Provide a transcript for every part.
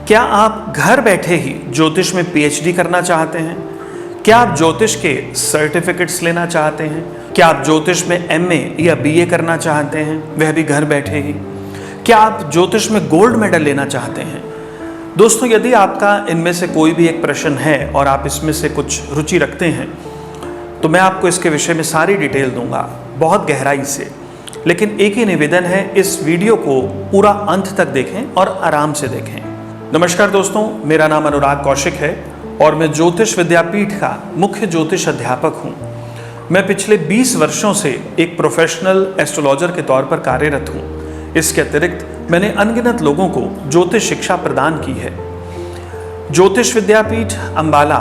क्या आप घर बैठे ही ज्योतिष में पीएचडी करना चाहते हैं? क्या आप ज्योतिष के सर्टिफिकेट्स लेना चाहते हैं? क्या आप ज्योतिष में एमए या बीए करना चाहते हैं, वह भी घर बैठे ही? क्या आप ज्योतिष में गोल्ड मेडल लेना चाहते हैं? दोस्तों, यदि आपका इनमें से कोई भी एक प्रश्न है और आप इसमें से कुछ रुचि रखते हैं तो मैं आपको इसके विषय में सारी डिटेल दूंगा बहुत गहराई से। लेकिन एक ही निवेदन है, इस वीडियो को पूरा अंत तक देखें और आराम से देखें। नमस्कार दोस्तों, मेरा नाम अनुराग कौशिक है और मैं ज्योतिष विद्यापीठ का मुख्य ज्योतिष अध्यापक हूँ। मैं पिछले 20 वर्षों से एक प्रोफेशनल एस्ट्रोलॉजर के तौर पर कार्यरत हूँ। इसके अतिरिक्त मैंने अनगिनत लोगों को ज्योतिष शिक्षा प्रदान की है। ज्योतिष विद्यापीठ अंबाला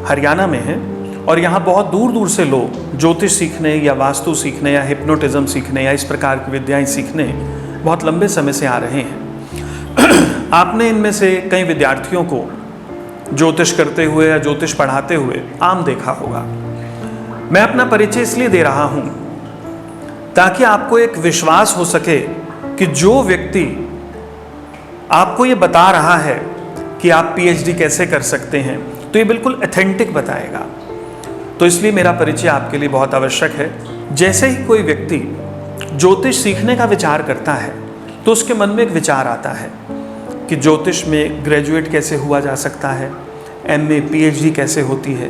हरियाणा में है और यहाँ बहुत दूर दूर से लोग ज्योतिष सीखने या वास्तु सीखने या हिप्नोटिज्म सीखने या इस प्रकार की विद्याएं सीखने बहुत लंबे समय से आ रहे हैं। आपने इनमें से कई विद्यार्थियों को ज्योतिष करते हुए या ज्योतिष पढ़ाते हुए आम देखा होगा। मैं अपना परिचय इसलिए दे रहा हूं ताकि आपको एक विश्वास हो सके कि जो व्यक्ति आपको ये बता रहा है कि आप पीएचडी कैसे कर सकते हैं तो ये बिल्कुल ऑथेंटिक बताएगा। तो इसलिए मेरा परिचय आपके लिए बहुत आवश्यक है। जैसे ही कोई व्यक्ति ज्योतिष सीखने का विचार करता है तो उसके मन में एक विचार आता है कि ज्योतिष में ग्रेजुएट कैसे हुआ जा सकता है, एमए पीएचडी कैसे होती है।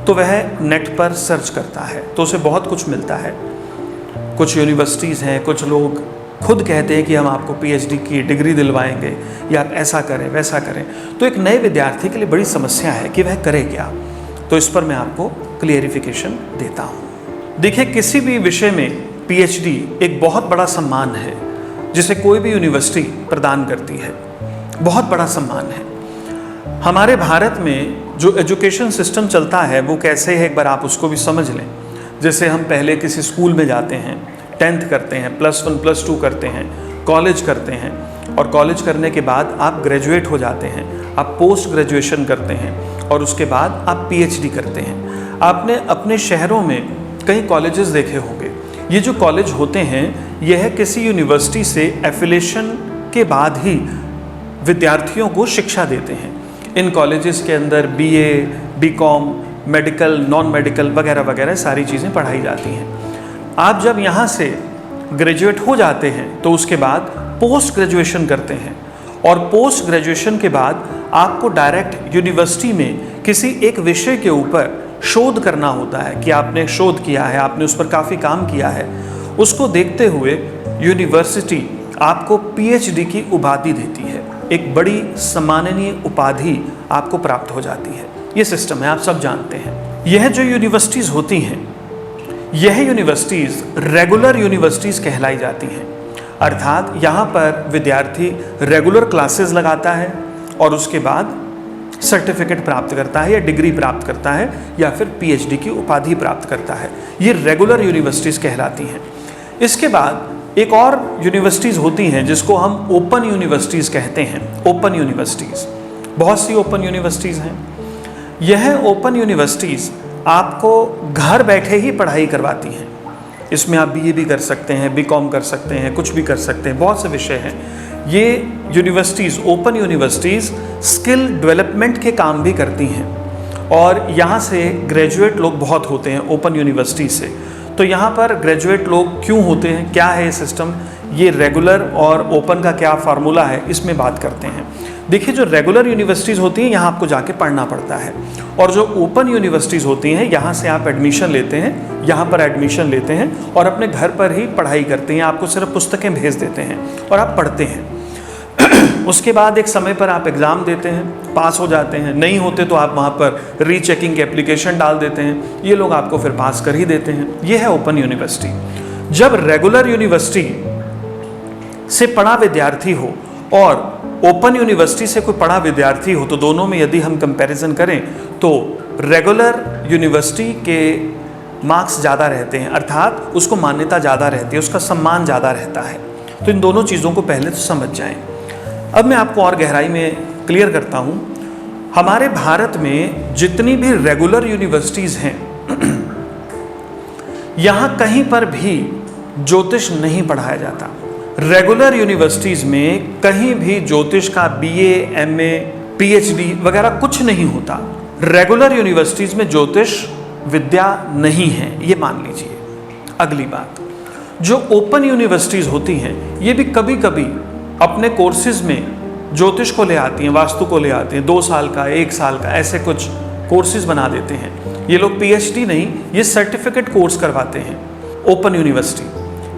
तो वह नेट पर सर्च करता है तो उसे बहुत कुछ मिलता है। कुछ यूनिवर्सिटीज़ हैं, कुछ लोग खुद कहते हैं कि हम आपको पीएचडी की डिग्री दिलवाएंगे या आप ऐसा करें वैसा करें। तो एक नए विद्यार्थी के लिए बड़ी समस्या है कि वह करे क्या। तो इस पर मैं आपको क्लियरिफिकेशन देता हूँ। देखिए, किसी भी विषय में पीएचडी एक बहुत बड़ा सम्मान है जिसे कोई भी यूनिवर्सिटी प्रदान करती है। बहुत बड़ा सम्मान है। हमारे भारत में जो एजुकेशन सिस्टम चलता है वो कैसे है, एक बार आप उसको भी समझ लें। जैसे हम पहले किसी स्कूल में जाते हैं, 10th करते हैं, +1 +2 करते हैं, कॉलेज करते हैं और कॉलेज करने के बाद आप ग्रेजुएट हो जाते हैं, आप पोस्ट ग्रेजुएशन करते हैं और उसके बाद आप पीएचडी करते हैं। आपने अपने शहरों में कई कॉलेजेस देखे होंगे। ये जो कॉलेज होते हैं यह किसी यूनिवर्सिटी से एफिलिएशन के बाद ही विद्यार्थियों को शिक्षा देते हैं। इन कॉलेजेस के अंदर BA, BCom, medical, non medical वगैरह वगैरह सारी चीज़ें पढ़ाई जाती हैं। आप जब यहाँ से ग्रेजुएट हो जाते हैं तो उसके बाद पोस्ट ग्रेजुएशन करते हैं और पोस्ट ग्रेजुएशन के बाद आपको डायरेक्ट यूनिवर्सिटी में किसी एक विषय के ऊपर शोध करना होता है कि आपने शोध किया है, आपने उस पर काफ़ी काम किया है। उसको देखते हुए यूनिवर्सिटी आपको पीएचडी की उपाधि देती है। एक बड़ी सम्माननीय उपाधि आपको प्राप्त हो जाती है। ये सिस्टम है, आप सब जानते हैं। यह जो यूनिवर्सिटीज़ होती हैं, यह यूनिवर्सिटीज़ रेगुलर यूनिवर्सिटीज़ कहलाई जाती हैं। अर्थात यहाँ पर विद्यार्थी रेगुलर क्लासेस लगाता है और उसके बाद सर्टिफिकेट प्राप्त करता है या डिग्री प्राप्त करता है या फिर पीएचडी की उपाधि प्राप्त करता है। ये रेगुलर यूनिवर्सिटीज़ कहलाती हैं। इसके बाद एक और यूनिवर्सिटीज़ होती हैं जिसको हम ओपन यूनिवर्सिटीज़ कहते हैं। ओपन यूनिवर्सिटीज़, बहुत सी ओपन यूनिवर्सिटीज़ हैं। यह ओपन यूनिवर्सिटीज़ आपको घर बैठे ही पढ़ाई करवाती हैं। इसमें आप बीए भी कर सकते हैं, बीकॉम कर सकते हैं, कुछ भी कर सकते हैं, बहुत से विषय हैं। ये universities, open universities skill development के काम भी करती हैं और यहाँ से ग्रेजुएट लोग बहुत होते हैं ओपन यूनिवर्सिटी से। तो यहाँ पर ग्रेजुएट लोग क्यों होते हैं, क्या है ये सिस्टम, ये रेगुलर और ओपन का क्या फार्मूला है, इसमें बात करते हैं। देखिए, जो रेगुलर यूनिवर्सिटीज़ होती हैं यहाँ आपको जाके पढ़ना पड़ता है और जो ओपन यूनिवर्सिटीज़ होती हैं यहाँ से आप एडमिशन लेते हैं, यहाँ पर एडमिशन लेते हैं और अपने घर पर ही पढ़ाई करते हैं। आपको सिर्फ पुस्तकें भेज देते हैं और आप पढ़ते हैं। उसके बाद एक समय पर आप एग्ज़ाम देते हैं, पास हो जाते हैं। नहीं होते तो आप वहाँ पर रीचेकिंग की एप्लीकेशन डाल देते हैं। ये लोग आपको फिर पास कर ही देते हैं। ये है ओपन यूनिवर्सिटी। जब रेगुलर यूनिवर्सिटी से पढ़ा विद्यार्थी हो और ओपन यूनिवर्सिटी से कोई पढ़ा विद्यार्थी हो तो दोनों में यदि हम कंपैरिजन करें तो रेगुलर यूनिवर्सिटी के मार्क्स ज़्यादा रहते हैं, अर्थात उसको मान्यता ज़्यादा रहती है, उसका सम्मान ज़्यादा रहता है। तो इन दोनों चीज़ों को पहले तो समझ जाएं। अब मैं आपको और गहराई में क्लियर करता हूँ। हमारे भारत में जितनी भी रेगुलर यूनिवर्सिटीज़ हैं यहाँ कहीं पर भी ज्योतिष नहीं पढ़ाया जाता। रेगुलर यूनिवर्सिटीज में कहीं भी ज्योतिष का बीए, एमए, पीएचडी वगैरह कुछ नहीं होता। रेगुलर यूनिवर्सिटीज में ज्योतिष विद्या नहीं है, ये मान लीजिए। अगली बात, जो ओपन यूनिवर्सिटीज होती हैं ये भी कभी कभी अपने कोर्सेज में ज्योतिष को ले आती हैं, वास्तु को ले आती हैं, 2 साल का, 1 साल का, ऐसे कुछ कोर्सेज बना देते हैं। ये लोग पीएचडी नहीं, ये सर्टिफिकेट कोर्स करवाते हैं ओपन यूनिवर्सिटी।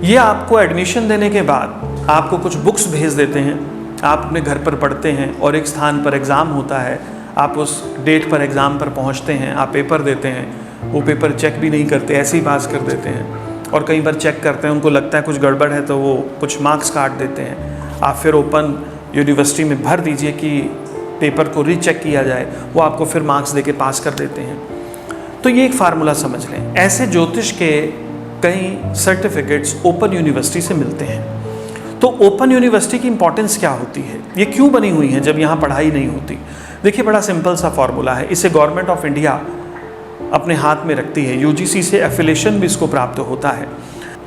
ये आपको एडमिशन देने के बाद आपको कुछ बुक्स भेज देते हैं, आप अपने घर पर पढ़ते हैं और एक स्थान पर एग्ज़ाम होता है, आप उस डेट पर एग्ज़ाम पर पहुंचते हैं, आप पेपर देते हैं, वो पेपर चेक भी नहीं करते, ऐसे ही पास कर देते हैं। और कई बार चेक करते हैं, उनको लगता है कुछ गड़बड़ है तो वो कुछ मार्क्स काट देते हैं। आप फिर ओपन यूनिवर्सिटी में भर दीजिए कि पेपर को रीचेक किया जाए, वो आपको फिर मार्क्स देके पास कर देते हैं। तो ये एक फार्मूला समझ लें। ऐसे ज्योतिष के कई सर्टिफिकेट्स ओपन यूनिवर्सिटी से मिलते हैं। तो ओपन यूनिवर्सिटी की इंपॉर्टेंस क्या होती है, ये क्यों बनी हुई है जब यहाँ पढ़ाई नहीं होती? देखिए, बड़ा सिंपल सा फॉर्मूला है। इसे गवर्नमेंट ऑफ इंडिया अपने हाथ में रखती है, यूजीसी से एफिलिएशन भी इसको प्राप्त होता है।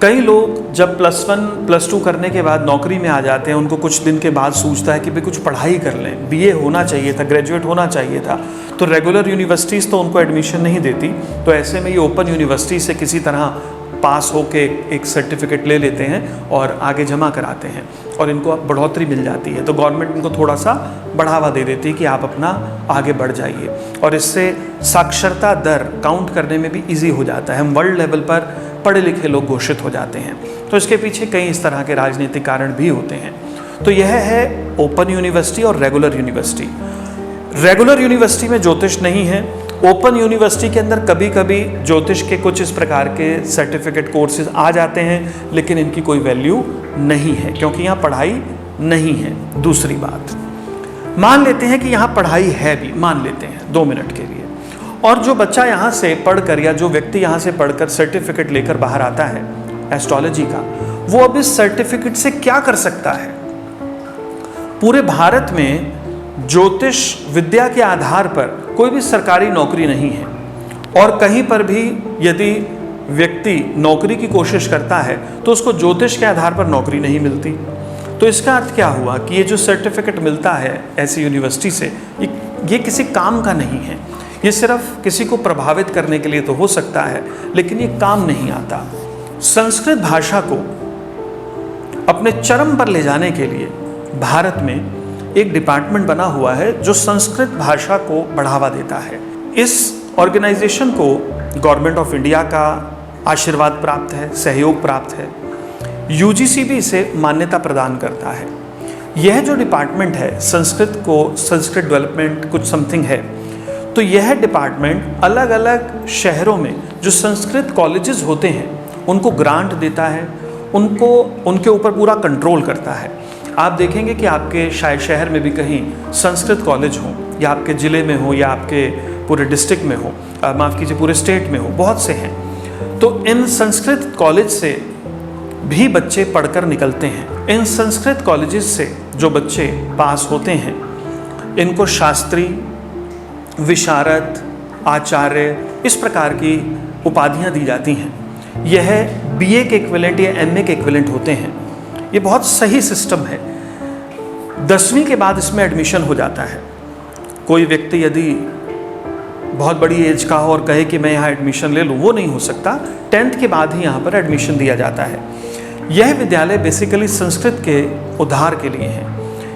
कई लोग जब +1 +2 करने के बाद नौकरी में आ जाते हैं, उनको कुछ दिन के बाद सूझता है कि भाई कुछ पढ़ाई कर लें, बीए होना चाहिए था, ग्रेजुएट होना चाहिए था। तो रेगुलर यूनिवर्सिटीज़ तो उनको एडमिशन नहीं देती, तो ऐसे में ये ओपन यूनिवर्सिटी से किसी तरह पास होके एक सर्टिफिकेट ले लेते हैं और आगे जमा कराते हैं और इनको अब बढ़ोतरी मिल जाती है। तो गवर्नमेंट इनको थोड़ा सा बढ़ावा दे देती है कि आप अपना आगे बढ़ जाइए, और इससे साक्षरता दर काउंट करने में भी ईजी हो जाता है। हम वर्ल्ड लेवल पर पढ़े लिखे लोग घोषित हो जाते हैं। तो इसके पीछे कई इस तरह के राजनीतिक कारण भी होते हैं। तो यह है ओपन यूनिवर्सिटी और रेगुलर यूनिवर्सिटी। रेगुलर यूनिवर्सिटी में ज्योतिष नहीं है। ओपन यूनिवर्सिटी के अंदर कभी कभी ज्योतिष के कुछ इस प्रकार के सर्टिफिकेट कोर्सेज आ जाते हैं, लेकिन इनकी कोई वैल्यू नहीं है क्योंकि यहाँ पढ़ाई नहीं है। दूसरी बात, मान लेते हैं कि यहाँ पढ़ाई है भी, मान लेते हैं 2 मिनट के लिए, और जो बच्चा यहाँ से पढ़कर या जो व्यक्ति यहाँ से पढ़कर सर्टिफिकेट लेकर बाहर आता है एस्ट्रोलॉजी का, वो अब इस सर्टिफिकेट से क्या कर सकता है? पूरे भारत में ज्योतिष विद्या के आधार पर कोई भी सरकारी नौकरी नहीं है, और कहीं पर भी यदि व्यक्ति नौकरी की कोशिश करता है तो उसको ज्योतिष के आधार पर नौकरी नहीं मिलती। तो इसका अर्थ क्या हुआ कि ये जो सर्टिफिकेट मिलता है ऐसी यूनिवर्सिटी से, ये किसी काम का नहीं है। ये सिर्फ किसी को प्रभावित करने के लिए तो हो सकता है, लेकिन ये काम नहीं आता। संस्कृत भाषा को अपने चरम पर ले जाने के लिए भारत में एक डिपार्टमेंट बना हुआ है जो संस्कृत भाषा को बढ़ावा देता है। इस ऑर्गेनाइजेशन को गवर्नमेंट ऑफ इंडिया का आशीर्वाद प्राप्त है, सहयोग प्राप्त है। यूजीसी भी इसे मान्यता प्रदान करता है। यह जो डिपार्टमेंट है संस्कृत डेवलपमेंट कुछ समथिंग है, तो यह डिपार्टमेंट अलग अलग शहरों में जो संस्कृत कॉलेजेस होते हैं उनको ग्रांट देता है, उनके ऊपर पूरा कंट्रोल करता है। आप देखेंगे कि आपके शायद शहर में भी कहीं संस्कृत कॉलेज हो, या आपके ज़िले में हो, या आपके पूरे डिस्ट्रिक्ट में हो, माफ़ कीजिए पूरे स्टेट में हो, बहुत से हैं। तो इन संस्कृत कॉलेज से भी बच्चे पढ़कर निकलते हैं। इन संस्कृत कॉलेजेस से जो बच्चे पास होते हैं इनको शास्त्री, विशारद, आचार्य, इस प्रकार की उपाधियां दी जाती हैं। यह बीए के इक्विवेलेंट या एमए के इक्विवेलेंट होते हैं। ये बहुत सही सिस्टम है। 10वीं के बाद इसमें एडमिशन हो जाता है। कोई व्यक्ति यदि बहुत बड़ी एज का हो और कहे कि मैं यहाँ एडमिशन ले लूँ, वो नहीं हो सकता। 10th के बाद ही यहाँ पर एडमिशन दिया जाता है। यह विद्यालय बेसिकली संस्कृत के उद्धार के लिए है।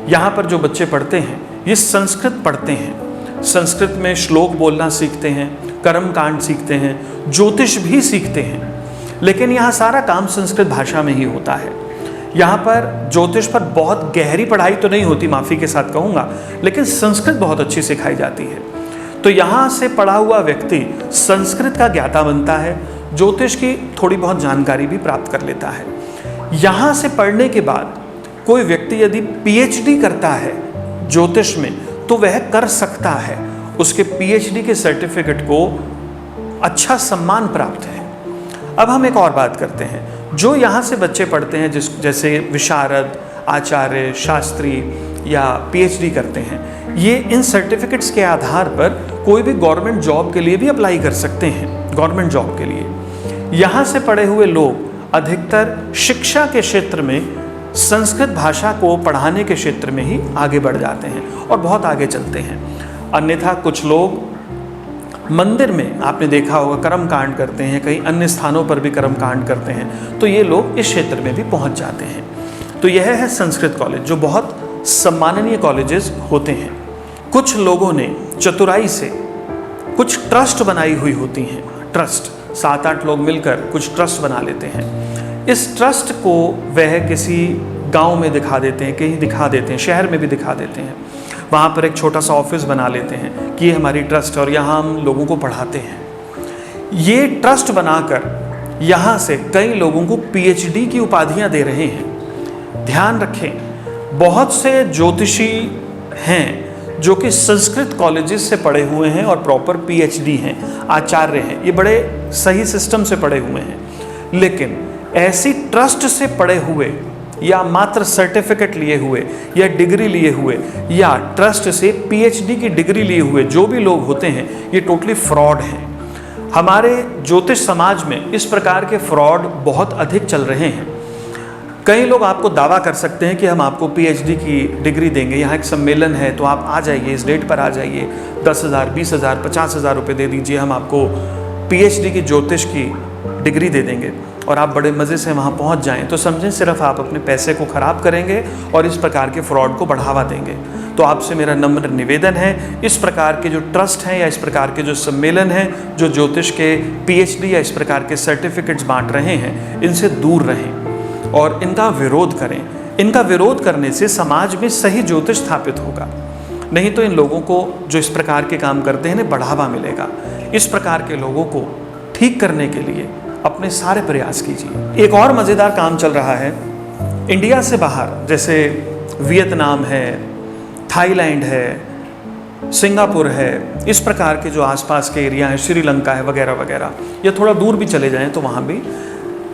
यहाँ पर जो बच्चे पढ़ते हैं ये संस्कृत पढ़ते हैं, संस्कृत में श्लोक बोलना सीखते हैं, कर्म कांड सीखते हैं, ज्योतिष भी सीखते हैं। लेकिन यहाँ सारा काम संस्कृत भाषा में ही होता है। यहाँ पर ज्योतिष पर बहुत गहरी पढ़ाई तो नहीं होती, माफ़ी के साथ कहूँगा, लेकिन संस्कृत बहुत अच्छी सिखाई जाती है। तो यहाँ से पढ़ा हुआ व्यक्ति संस्कृत का ज्ञाता बनता है, ज्योतिष की थोड़ी बहुत जानकारी भी प्राप्त कर लेता है। यहाँ से पढ़ने के बाद कोई व्यक्ति यदि पीएचडी करता है ज्योतिष में तो वह कर सकता है, उसके पीएचडी के सर्टिफिकेट को अच्छा सम्मान प्राप्त है। अब हम एक और बात करते हैं, जो यहाँ से बच्चे पढ़ते हैं जैसे विशारद, आचार्य, शास्त्री या पीएचडी करते हैं, ये इन सर्टिफिकेट्स के आधार पर कोई भी गवर्नमेंट जॉब के लिए भी अप्लाई कर सकते हैं। गवर्नमेंट जॉब के लिए यहाँ से पढ़े हुए लोग अधिकतर शिक्षा के क्षेत्र में संस्कृत भाषा को पढ़ाने के क्षेत्र में ही आगे बढ़ जाते हैं और बहुत आगे चलते हैं। अन्यथा कुछ लोग मंदिर में आपने देखा होगा कर्म कांड करते हैं, कई अन्य स्थानों पर भी कर्म कांड करते हैं, तो ये लोग इस क्षेत्र में भी पहुंच जाते हैं। तो यह है संस्कृत कॉलेज, जो बहुत सम्माननीय कॉलेजेस होते हैं। कुछ लोगों ने चतुराई से कुछ ट्रस्ट बनाई हुई होती हैं, ट्रस्ट 7-8 लोग मिलकर कुछ ट्रस्ट बना लेते हैं। इस ट्रस्ट को वह किसी गांव में दिखा देते हैं, कहीं दिखा देते हैं, शहर में भी दिखा देते हैं। वहाँ पर एक छोटा सा ऑफिस बना लेते हैं कि ये हमारी ट्रस्ट है और यहाँ हम लोगों को पढ़ाते हैं। ये ट्रस्ट बनाकर यहाँ से कई लोगों को पीएचडी की उपाधियाँ दे रहे हैं। ध्यान रखें, बहुत से ज्योतिषी हैं जो कि संस्कृत कॉलेजेस से पढ़े हुए हैं और प्रॉपर पीएचडी हैं, आचार्य हैं, ये बड़े सही सिस्टम से पढ़े हुए हैं। लेकिन ऐसी ट्रस्ट से पढ़े हुए या मात्र सर्टिफिकेट लिए हुए या डिग्री लिए हुए या ट्रस्ट से पीएचडी की डिग्री लिए हुए जो भी लोग होते हैं, ये टोटली फ्रॉड हैं। हमारे ज्योतिष समाज में इस प्रकार के फ्रॉड बहुत अधिक चल रहे हैं। कई लोग आपको दावा कर सकते हैं कि हम आपको पीएचडी की डिग्री देंगे, यहाँ एक सम्मेलन है तो आप आ जाइए, इस डेट पर आ जाइए, 10,000, 20,000, 50,000 रुपये दे दीजिए, हम आपको पीएचडी की ज्योतिष की डिग्री दे देंगे और आप बड़े मज़े से वहाँ पहुँच जाएं। तो समझें सिर्फ आप अपने पैसे को ख़राब करेंगे और इस प्रकार के फ्रॉड को बढ़ावा देंगे। तो आपसे मेरा नम्र निवेदन है, इस प्रकार के जो ट्रस्ट हैं या इस प्रकार के जो सम्मेलन हैं जो ज्योतिष के पीएचडी या इस प्रकार के सर्टिफिकेट्स बांट रहे हैं, इनसे दूर रहें और इनका विरोध करें। इनका विरोध करने से समाज में सही ज्योतिष स्थापित होगा, नहीं तो इन लोगों को जो इस प्रकार के काम करते हैं बढ़ावा मिलेगा। इस प्रकार के लोगों को ठीक करने के लिए अपने सारे प्रयास कीजिए। एक और मज़ेदार काम चल रहा है इंडिया से बाहर, जैसे वियतनाम है, थाईलैंड है, सिंगापुर है, इस प्रकार के जो आसपास के एरिया हैं, श्रीलंका है वगैरह वगैरह, या थोड़ा दूर भी चले जाएं तो वहाँ भी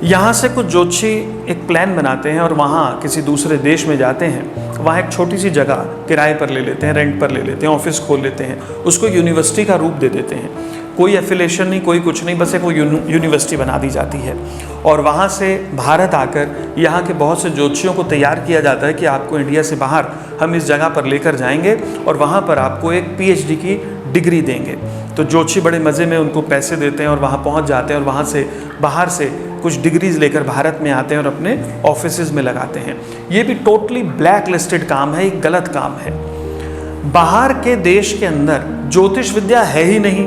यहाँ से कुछ ज्योतिषी एक प्लान बनाते हैं और वहाँ किसी दूसरे देश में जाते हैं, वहाँ एक छोटी सी जगह किराए पर ले लेते हैं, रेंट पर ले लेते हैं, ऑफिस खोल लेते हैं, उसको यूनिवर्सिटी का रूप दे देते हैं। कोई एफिलेशन नहीं, कोई कुछ नहीं, बस एक वो यूनिवर्सिटी बना दी जाती है और वहाँ से भारत आकर यहाँ के बहुत से ज्योतिषियों को तैयार किया जाता है कि आपको इंडिया से बाहर हम इस जगह पर लेकर जाएंगे और वहाँ पर आपको एक पीएचडी की डिग्री देंगे। तो ज्योतिषी बड़े मज़े में उनको पैसे देते हैं और वहाँ पहुँच जाते हैं और वहाँ से बाहर से कुछ डिग्रीज लेकर भारत में आते हैं और अपने ऑफिसेज में लगाते हैं। ये भी टोटली ब्लैक लिस्टेड काम है, एक गलत काम है। बाहर के देश के अंदर ज्योतिष विद्या है ही नहीं,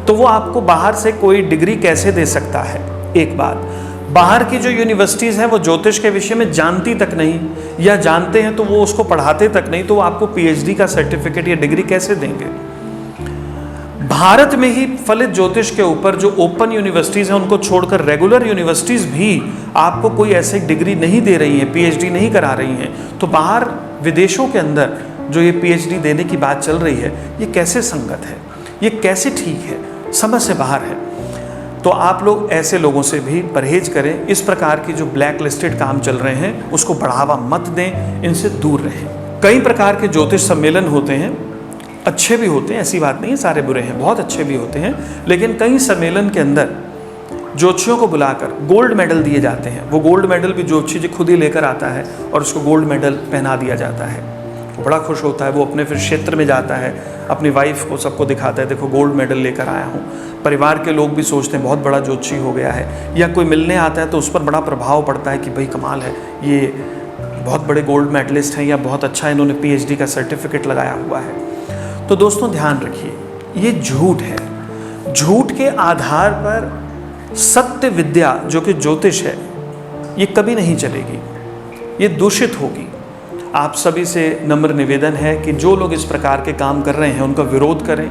तो वो आपको बाहर से कोई डिग्री कैसे दे सकता है। एक बात, बाहर की जो यूनिवर्सिटीज़ हैं वो ज्योतिष के विषय में जानती तक नहीं, या जानते हैं तो वो उसको पढ़ाते तक नहीं, तो वो आपको पीएचडी का सर्टिफिकेट या डिग्री कैसे देंगे। भारत में ही फलित ज्योतिष के ऊपर जो ओपन यूनिवर्सिटीज़ हैं उनको छोड़कर रेगुलर यूनिवर्सिटीज़ भी आपको कोई ऐसी डिग्री नहीं दे रही हैं, पीएचडी नहीं करा रही हैं। तो बाहर विदेशों के अंदर जो ये पीएचडी देने की बात चल रही है, ये कैसे संगत है, ये कैसे ठीक है, समझ से बाहर है। तो आप लोग ऐसे लोगों से भी परहेज करें। इस प्रकार की जो ब्लैक लिस्टेड काम चल रहे हैं उसको बढ़ावा मत दें, इनसे दूर रहें। कई प्रकार के ज्योतिष सम्मेलन होते हैं, अच्छे भी होते हैं, ऐसी बात नहीं है सारे बुरे हैं, बहुत अच्छे भी होते हैं। लेकिन कई सम्मेलन के अंदर ज्योतिषियों को बुलाकर गोल्ड मेडल दिए जाते हैं। वो गोल्ड मेडल भी ज्योतिषी जी खुद ही लेकर आता है और उसको गोल्ड मेडल पहना दिया जाता है। वो बड़ा खुश होता है, वो अपने फिर क्षेत्र में जाता है, अपनी वाइफ को सबको दिखाता है, देखो गोल्ड मेडल लेकर आया हूँ। परिवार के लोग भी सोचते हैं बहुत बड़ा ज्योतिषी हो गया है, या कोई मिलने आता है तो उस पर बड़ा प्रभाव पड़ता है कि भाई कमाल है, ये बहुत बड़े गोल्ड मेडलिस्ट हैं या बहुत अच्छा इन्होंने पीएचडी का सर्टिफिकेट लगाया हुआ है। तो दोस्तों ध्यान रखिए, ये झूठ है। झूठ के आधार पर सत्य विद्या जो कि ज्योतिष है ये कभी नहीं चलेगी, ये दूषित होगी। आप सभी से नम्र निवेदन है कि जो लोग इस प्रकार के काम कर रहे हैं उनका विरोध करें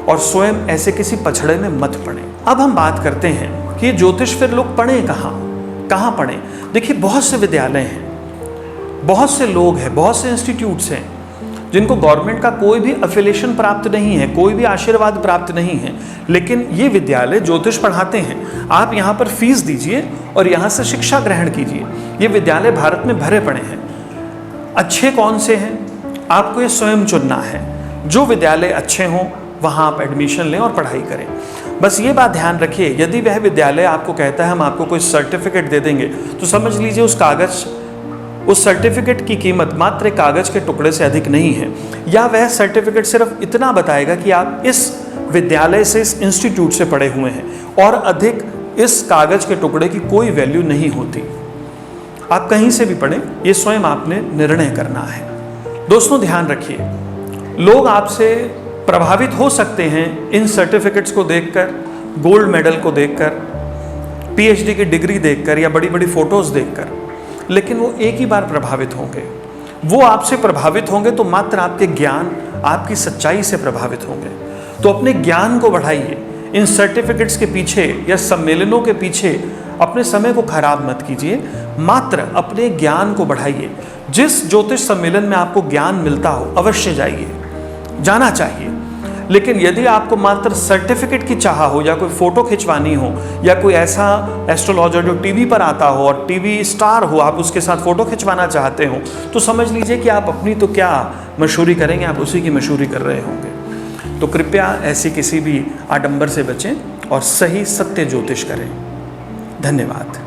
और स्वयं ऐसे किसी पछड़े में मत पड़ें। अब हम बात करते हैं कि ज्योतिष फिर लोग पढ़ें कहाँ पढ़ें। देखिए, बहुत से विद्यालय हैं, बहुत से लोग हैं, बहुत से इंस्टीट्यूट्स हैं जिनको गवर्नमेंट का कोई भी अफिलिएशन प्राप्त नहीं है, कोई भी आशीर्वाद प्राप्त नहीं है, लेकिन ये विद्यालय ज्योतिष पढ़ाते हैं। आप यहाँ पर फीस दीजिए और यहाँ से शिक्षा ग्रहण कीजिए। ये विद्यालय भारत में भरे पड़े हैं। अच्छे कौन से हैं आपको ये स्वयं चुनना है। जो विद्यालय अच्छे हों वहाँ आप एडमिशन लें और पढ़ाई करें। बस ये बात ध्यान रखिए, यदि वह विद्यालय आपको कहता है हम आपको कोई सर्टिफिकेट दे देंगे, तो समझ लीजिए उस कागज़ उस सर्टिफिकेट की कीमत मात्र एक कागज के टुकड़े से अधिक नहीं है, या वह सर्टिफिकेट सिर्फ इतना बताएगा कि आप इस विद्यालय से, इस इंस्टीट्यूट से पढ़े हुए हैं, और अधिक इस कागज के टुकड़े की कोई वैल्यू नहीं होती। आप कहीं से भी पढ़ें, ये स्वयं आपने निर्णय करना है। दोस्तों ध्यान रखिए, लोग आपसे प्रभावित हो सकते हैं इन सर्टिफिकेट्स को देखकर, गोल्ड मेडल को देखकर, पीएचडी की डिग्री देखकर या बड़ी बड़ी फोटोज देखकर, लेकिन वो एक ही बार प्रभावित होंगे। वो आपसे प्रभावित होंगे तो मात्र आपके ज्ञान, आपकी सच्चाई से प्रभावित होंगे। तो अपने ज्ञान को बढ़ाइए, इन सर्टिफिकेट्स के पीछे या सम्मेलनों के पीछे अपने समय को खराब मत कीजिए, मात्र अपने ज्ञान को बढ़ाइए। जिस ज्योतिष सम्मेलन में आपको ज्ञान मिलता हो अवश्य जाइए, जाना चाहिए। लेकिन यदि आपको मात्र सर्टिफिकेट की चाह हो, या कोई फोटो खिंचवानी हो, या कोई ऐसा एस्ट्रोलॉजर जो टीवी पर आता हो और टीवी स्टार हो, आप उसके साथ फोटो खिंचवाना चाहते हो, तो समझ लीजिए कि आप अपनी तो क्या मशहूरी करेंगे, आप उसी की मशहूरी कर रहे होंगे। तो कृपया ऐसी किसी भी आडंबर से बचें और सही सत्य ज्योतिष करें। धन्यवाद।